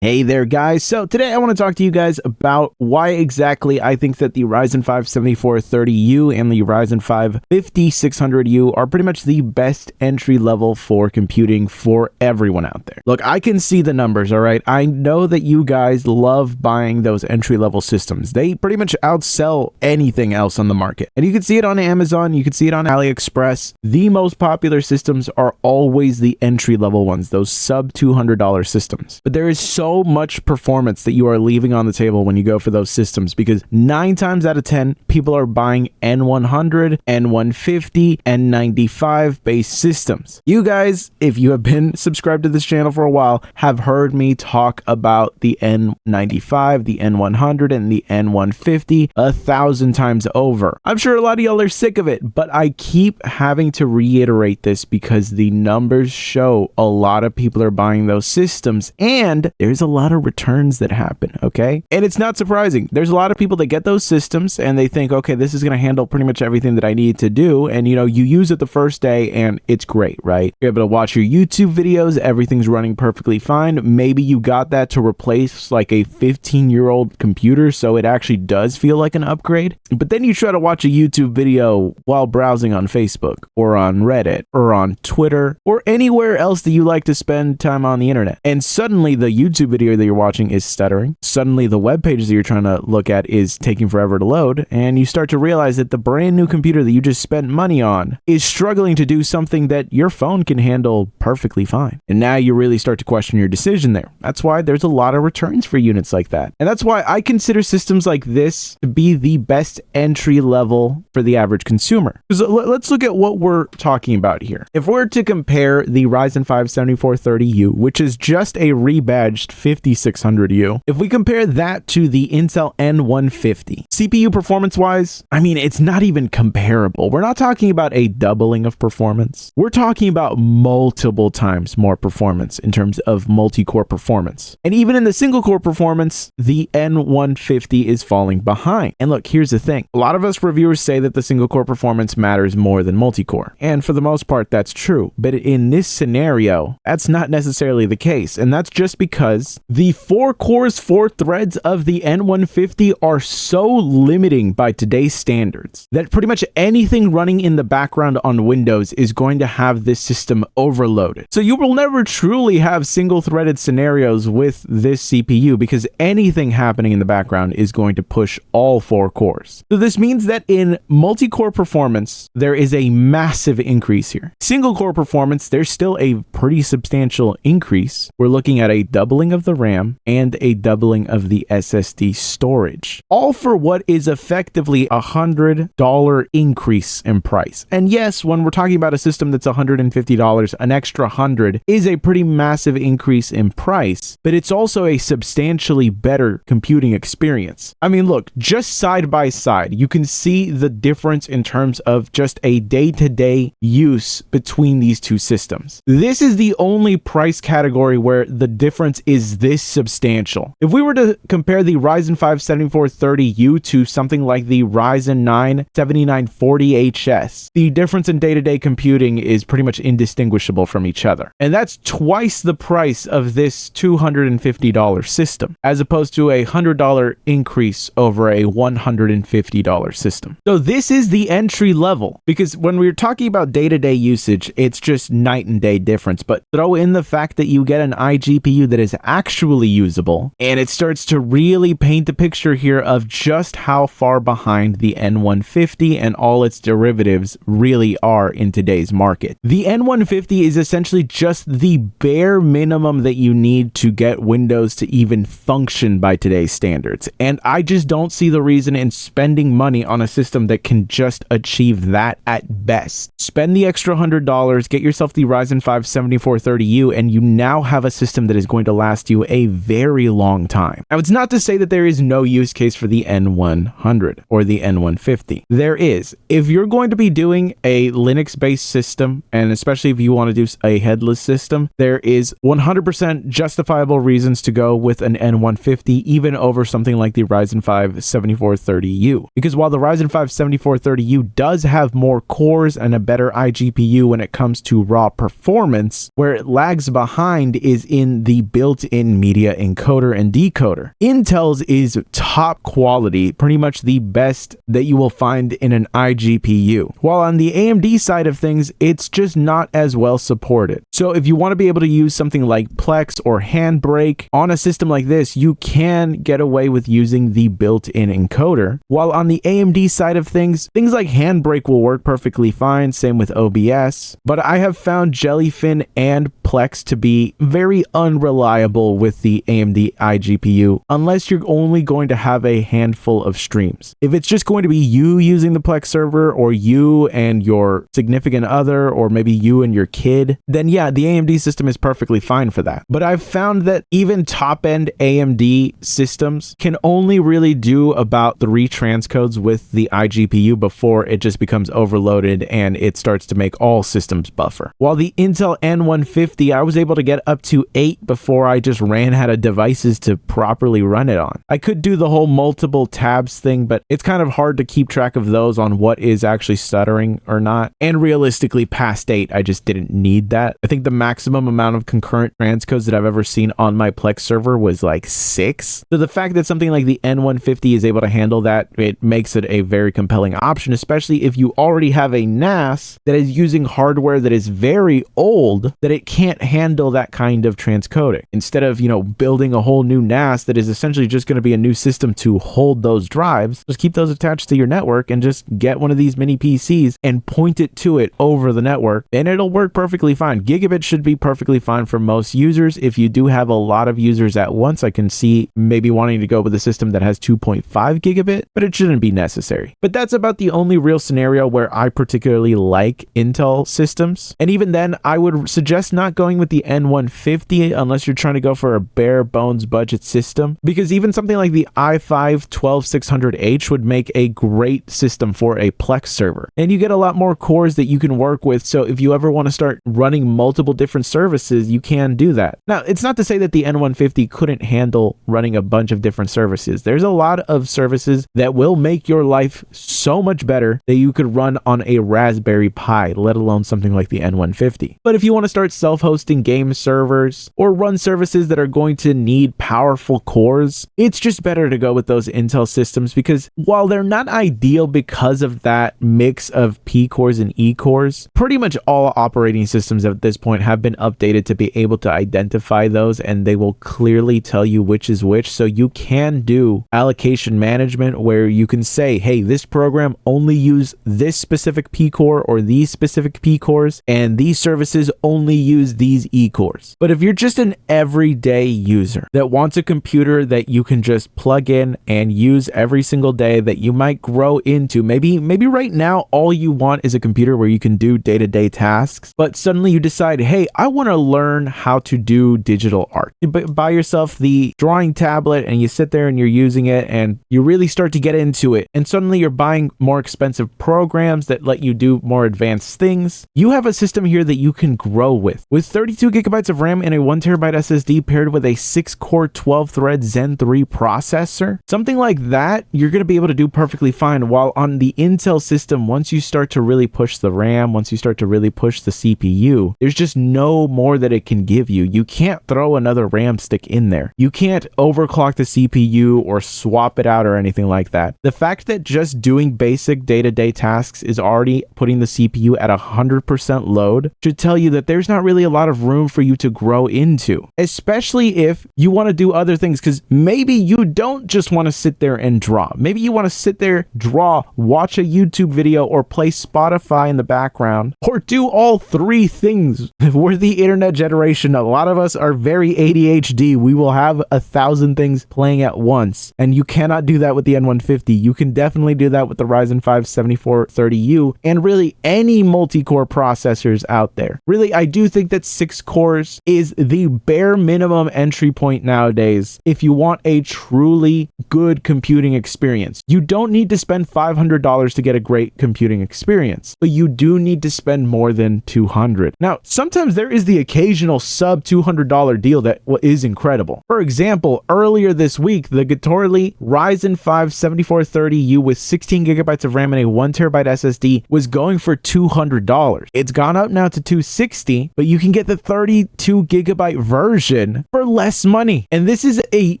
Hey there guys, so today I want to talk to you guys about why exactly I think that the Ryzen 5 7430U and the Ryzen 5 5600U are pretty much the best entry level for computing for everyone out there. Look, I can see the numbers, alright? I know that you guys love buying those entry level systems. They pretty much outsell anything else on the market. And you can see it on Amazon, you can see it on AliExpress. The most popular systems are always the entry level ones, those sub $200 systems. But there is so much performance that you are leaving on the table when you go for those systems, because 9 times out of 10 people are buying N100, N150, N95 based systems. You guys, if you have been subscribed to this channel for a while, have heard me talk about the N95, the N100, and the N150 1,000 times over. I'm sure a lot of y'all are sick of it, but I keep having to reiterate this because the numbers show a lot of people are buying those systems, and there's a lot of returns that happen, okay? And it's not surprising. There's a lot of people that get those systems and they think, okay, this is going to handle pretty much everything that I need to do. And you use it the first day and it's great, right? You're able to watch your YouTube videos. Everything's running perfectly fine. Maybe you got that to replace like a 15-year-old computer, so it actually does feel like an upgrade. But then you try to watch a YouTube video while browsing on Facebook or on Reddit or on Twitter or anywhere else that you like to spend time on the internet. And suddenly the YouTube video that you're watching is stuttering. Suddenly the web pages that you're trying to look at is taking forever to load, and you start to realize that the brand new computer that you just spent money on is struggling to do something that your phone can handle perfectly fine. And now you really start to question your decision there. That's why there's a lot of returns for units like that. And that's why I consider systems like this to be the best entry level for the average consumer. So let's look at what we're talking about here. If we're to compare the Ryzen 5 7430U, which is just a rebadged 5600U, if we compare that to the Intel N150, CPU performance wise, I mean, it's not even comparable. We're not talking about a doubling of performance. We're talking about multiple times more performance in terms of multi-core performance. And even in the single core performance, the N150 is falling behind. And look, here's the thing. A lot of us reviewers say that the single core performance matters more than multi-core. And for the most part, that's true. But in this scenario, that's not necessarily the case. And that's just because the 4 cores, 4 threads of the N150 are so limiting by today's standards that pretty much anything running in the background on Windows is going to have this system overloaded. So you will never truly have single-threaded scenarios with this CPU because anything happening in the background is going to push all 4 cores. So this means that in multi-core performance, there is a massive increase here. Single-core performance, there's still a pretty substantial increase. We're looking at a doubling of the RAM and a doubling of the SSD storage, all for what is effectively $100 increase in price. And yes, when we're talking about a system that's $150, an extra 100 is a pretty massive increase in price, but it's also a substantially better computing experience. I mean, look, just side by side, you can see the difference in terms of just a day-to-day use between these two systems. This is the only price category where the difference is this substantial. If we were to compare the Ryzen 5 7430U to something like the Ryzen 9 7940HS, the difference in day-to-day computing is pretty much indistinguishable from each other. And that's twice the price of this $250 system, as opposed to a $100 increase over a $150 system. So this is the entry level, because when we're talking about day-to-day usage, it's just night and day difference. But throw in the fact that you get an iGPU that is actually usable, and it starts to really paint the picture here of just how far behind the N150 and all its derivatives really are in today's market. The N150 is essentially just the bare minimum that you need to get Windows to even function by today's standards. And I just don't see the reason in spending money on a system that can just achieve that at best. Spend the extra $100, get yourself the Ryzen 5 7430U, and you now have a system that is going to last you a very long time. Now, it's not to say that there is no use case for the N100 or the N150. There is. If you're going to be doing a Linux-based system, and especially if you want to do a headless system, there is 100% justifiable reasons to go with an N150 even over something like the Ryzen 5 7430U. Because while the Ryzen 5 7430U does have more cores and a better iGPU when it comes to raw performance, where it lags behind is in the built-in built-in media encoder and decoder. Intel's is top quality, pretty much the best that you will find in an iGPU. While on the AMD side of things, it's just not as well supported. So if you want to be able to use something like Plex or Handbrake on a system like this, you can get away with using the built-in encoder. While on the AMD side of things like Handbrake will work perfectly fine, same with OBS, but I have found Jellyfin and Plex to be very unreliable with the AMD iGPU unless you're only going to have a handful of streams. If it's just going to be you using the Plex server, or you and your significant other, or maybe you and your kid, then yeah, the AMD system is perfectly fine for that. But I've found that even top-end AMD systems can only really do about 3 transcodes with the iGPU before it just becomes overloaded and it starts to make all systems buffer. While the Intel N150, I was able to get up to 8 before I just ran out of devices to properly run it on. I could do the whole multiple tabs thing, but it's kind of hard to keep track of those on what is actually stuttering or not. And realistically, past 8, I just didn't need that. I think the maximum amount of concurrent transcodes that I've ever seen on my Plex server was like 6. So the fact that something like the N150 is able to handle that, it makes it a very compelling option, especially if you already have a NAS that is using hardware that is very old, that it can't handle that kind of transcoding. Instead of, building a whole new NAS that is essentially just going to be a new system to hold those drives, just keep those attached to your network and just get one of these mini PCs and point it to it over the network, and it'll work perfectly fine. Gigabit should be perfectly fine for most users. If you do have a lot of users at once, I can see maybe wanting to go with a system that has 2.5 gigabit, but it shouldn't be necessary. But that's about the only real scenario where I particularly like Intel systems. And even then, I would suggest not going with the N150 unless you're trying to go for a bare bones budget system, because even something like the i5-12600H would make a great system for a Plex server. And you get a lot more cores that you can work with, so if you ever want to start running multiple different services, you can do that. Now, it's not to say that the N150 couldn't handle running a bunch of different services. There's a lot of services that will make your life so much better that you could run on a Raspberry Pi, let alone something like the N150. But if you want to start self-hosting game servers or run services that are going to need powerful cores, it's just better to go with those Intel systems, because while they're not ideal because of that mix of P cores and E cores, pretty much all operating systems at this point have been updated to be able to identify those, and they will clearly tell you which is which. So you can do allocation management where you can say, hey, this program only use this specific P core or these specific P cores, and these services only use these E cores. But if you're just an everyday user that wants a computer that you can just plug in and use every single day, that you might grow into, maybe right now all you want is a computer where you can do day-to-day tasks, but suddenly you decide, hey, I want to learn how to do digital art. You buy yourself the drawing tablet and you sit there and you're using it and you really start to get into it, and suddenly you're buying more expensive programs that let you do more advanced things. You have a system here that you can grow with 32 gigabytes of RAM and a 1 terabyte SSD paired with a 6-core 12-thread Zen 3 processor. Something like that, you're going to be able to do perfectly fine. While on the Intel system, once you start to really push the RAM, once you start to really push the CPU, there's just no more that it can give you. You can't throw another RAM stick in there. You can't overclock the CPU or swap it out or anything like that. The fact that just doing basic day-to-day tasks is already putting the CPU at 100% load should tell you that there's not really a lot of room for you to grow into, especially if you want to do other things, because maybe you don't just want to sit there and draw. Maybe you want to sit there, draw, watch a YouTube video, or play Spotify in the background, or do all 3 things. We're the internet generation. A lot of us are very ADHD. We will have 1,000 things playing at once, and you cannot do that with the N150. You can definitely do that with the Ryzen 5 7430U and really any multi-core processors out there. Really, I do think that 6 cores is the bare minimum entry point nowadays if you want a truly good computing experience. You don't need to spend $500 to get a great computing experience, but you do need to spend more than $200. Now, sometimes there is the occasional sub $200 deal that is incredible. For example, earlier this week, the Gitorli Ryzen 5 7430U with 16 gigabytes of RAM and a 1TB SSD was going for $200. It's gone up now to $260, but you can get the 32 gigabyte version for less money. And this is a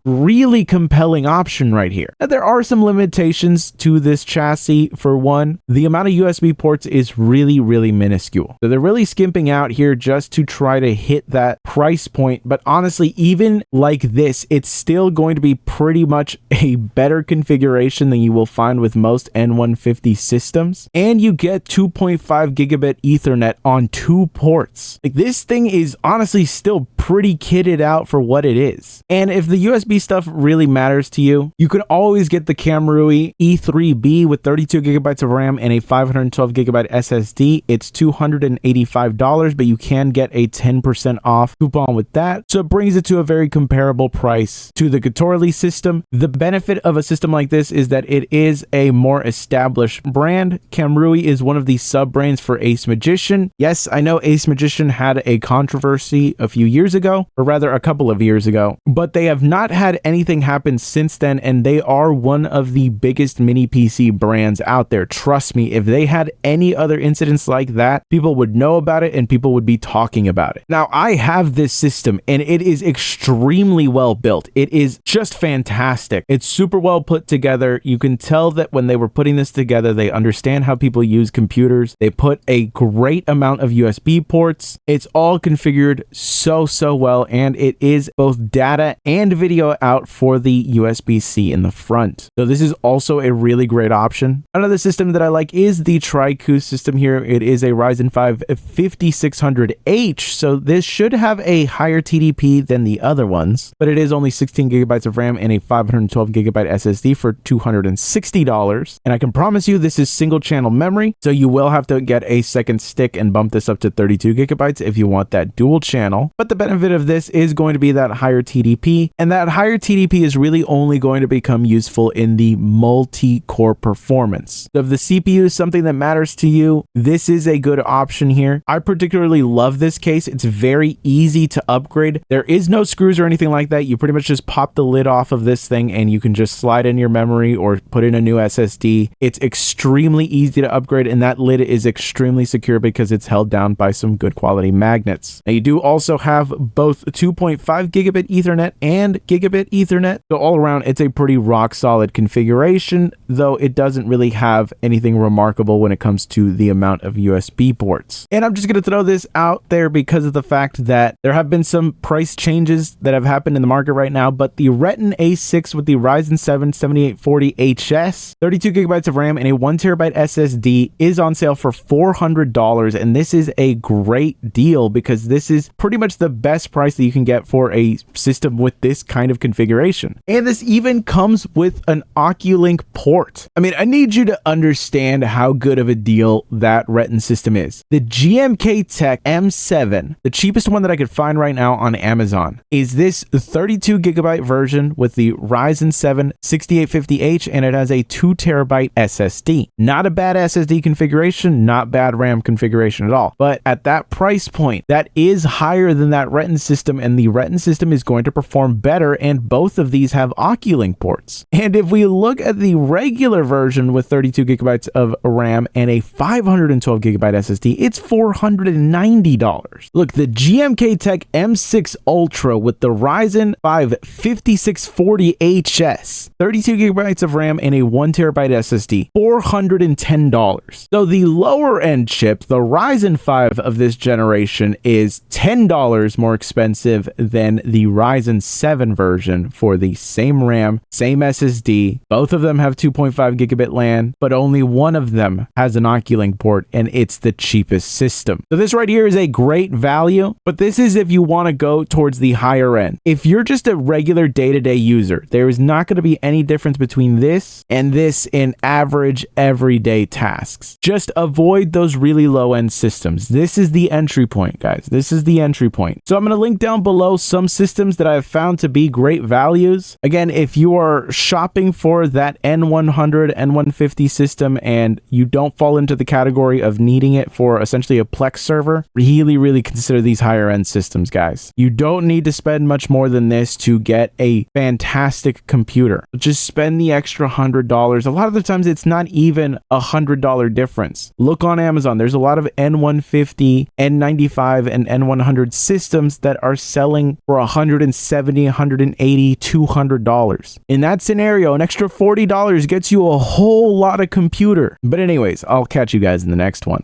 really compelling option right here. Now, there are some limitations to this chassis. For one, the amount of USB ports is really minuscule. So they're really skimping out here just to try to hit that price point. But honestly, even like this, it's still going to be pretty much a better configuration than you will find with most N150 systems. And you get 2.5 gigabit Ethernet on 2 ports. Like, this thing is honestly still pretty kitted out for what it is. And if the USB stuff really matters to you, you can always get the Camrui E3B with 32 gigabytes of RAM and a 512 gigabyte SSD. It's $285, but you can get a 10% off coupon with that. So it brings it to a very comparable price to the Gitorli system. The benefit of a system like this is that it is a more established brand. Camrui is one of the sub-brands for Ace Magician. Yes, I know Ace Magician had a controversy a few years ago, or rather a couple of years ago, but they have not had anything happen since then, and they are one of the biggest mini PC brands out there. Trust me, if they had any other incidents like that, people would know about it and people would be talking about it. Now, I have this system and it is extremely well built. It is just fantastic. It's super well put together. You can tell that when they were putting this together, they understand how people use computers. They put a great amount of USB ports. It's all configured so well, and it is both data and video out for the USB-C in the front. So this is also a really great option. Another system that I like is the Triku system here. It is a Ryzen 5 5600H, so this should have a higher TDP than the other ones, but it is only 16 gigabytes of RAM and a 512 gigabyte SSD for $260. And I can promise you this is single channel memory, so you will have to get a second stick and bump this up to 32 gigabytes if you want that dual channel. But the benefit of this is going to be that higher TDP, and that higher TDP is really only going to become useful in the multi-core performance. So if the CPU is something that matters to you, this is a good option here. I particularly love this case. It's very easy to upgrade. There is no screws or anything like that. You pretty much just pop the lid off of this thing and you can just slide in your memory or put in a new SSD. It's extremely easy to upgrade, and that lid is extremely secure because it's held down by some good quality magnets. Now, you do also have both 2.5 gigabit Ethernet and gigabit Ethernet. So all around, it's a pretty rock solid configuration, though it doesn't really have anything remarkable when it comes to the amount of USB ports. And I'm just going to throw this out there because of the fact that there have been some price changes that have happened in the market right now, but the Retin A6 with the Ryzen 7 7840HS, 32 gigabytes of RAM and a 1TB SSD is on sale for $400, and this is a great deal because this is pretty much the best price that you can get for a system with this kind of configuration. And this even comes with an Oculink port. I mean, I need you to understand how good of a deal that Retin system is. The GMK Tech M7, the cheapest one that I could find right now on Amazon, is this 32 gigabyte version with the Ryzen 7 6850H, and it has a 2TB SSD. Not a bad SSD configuration, not bad RAM configuration at all. But at that price point, that is higher than that Retin system, and the Retin system is going to perform better, and both of these have Oculink ports. And if we look at the regular version with 32 gigabytes of RAM and a 512 gigabyte SSD, it's $490. Look, the GMK Tech M6 Ultra with the Ryzen 5 5640HS, 32 gigabytes of RAM and a 1TB SSD, $410. So the lower end chip, the Ryzen 5 of this generation, is $10 more expensive than the Ryzen 7 version for the same RAM, same SSD. Both of them have 2.5 gigabit LAN, but only one of them has an Oculink port, and it's the cheapest system. So this right here is a great value, but this is if you want to go towards the higher end. If you're just a regular day-to-day user, there is not going to be any difference between this and this in average everyday tasks. Just avoid those really low-end systems. This is the entry point, guys. This is the entry point. So I'm going to link down below some systems that I've found to be great values. Again, if you are shopping for that N100, N150 system and you don't fall into the category of needing it for essentially a Plex server, for, really consider these higher end systems, guys. You don't need to spend much more than this to get a fantastic computer. Just spend the extra $100. A lot of the times it's not even $100 difference. Look on Amazon. There's a lot of N150, N95, and N100 systems that are selling for $170, $180, $200. In that scenario, an extra $40 gets you a whole lot of computer. But anyways, I'll catch you guys in the next one.